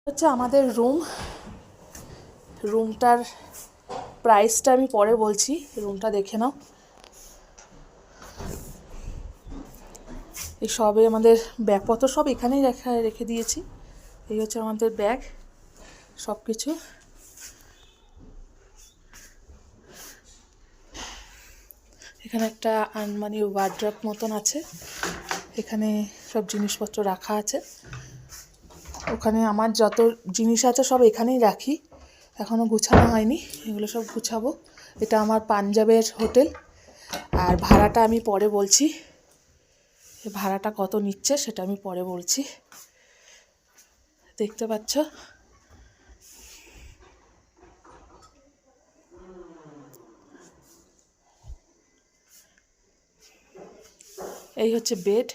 হচ্ছে আমাদের রুমটার প্রাইসটা আমি পরে বলছি, রুমটা দেখে নাও। এই সবে আমাদের ব্যাগপত্র সব এখানেই রেখে দিয়েছি। এই হচ্ছে আমাদের ব্যাগ, সব কিছু। এখানে একটা আনমানি ওয়ার্ড্রপ মতন আছে, এখানে সব জিনিসপত্র রাখা আছে। ওখানে আমার যত জিনিস আছে সব এখানেই রাখি, এখনও গুছানো হয়নি, এগুলো সব গুছাবো। এটা আমার পাঞ্জাবের হোটেল, আর ভাড়াটা আমি পরে বলছি, ভাড়াটা কত নিচ্ছে সেটা আমি পরে বলছি। দেখতে পাচ্ছ এই হচ্ছে বেড,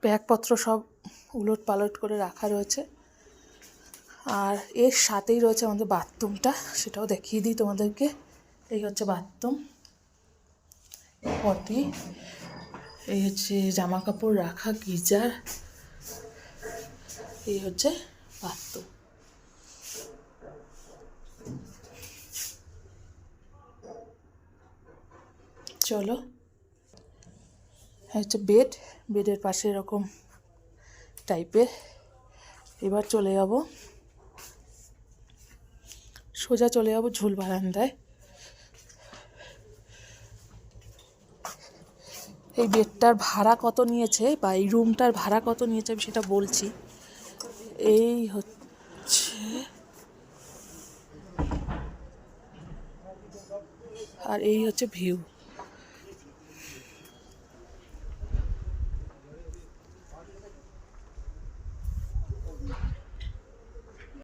ব্যাগপত্র সব উলট পালট করে রাখা রয়েছে। আর এর সাথেই রয়েছে আমাদের বাথরুমটা, সেটাও দেখিয়ে দিই তোমাদেরকে। এই হচ্ছে বাথরুম, পটি, এই হচ্ছে জামা কাপড় রাখা গিজার, এই হচ্ছে বাথরুম। চলো, হচ্ছে বেড, বেডের পাশে এরকম টাইপের। এবার চলে যাব, সোজা চলে যাব ঝুল বারান্দায়। এই বেডটার ভাড়া কত নিয়েছে বা এই রুমটার ভাড়া কত নিয়েছে আমি সেটা বলছি। এই হচ্ছে, আর এই হচ্ছে ভিউ।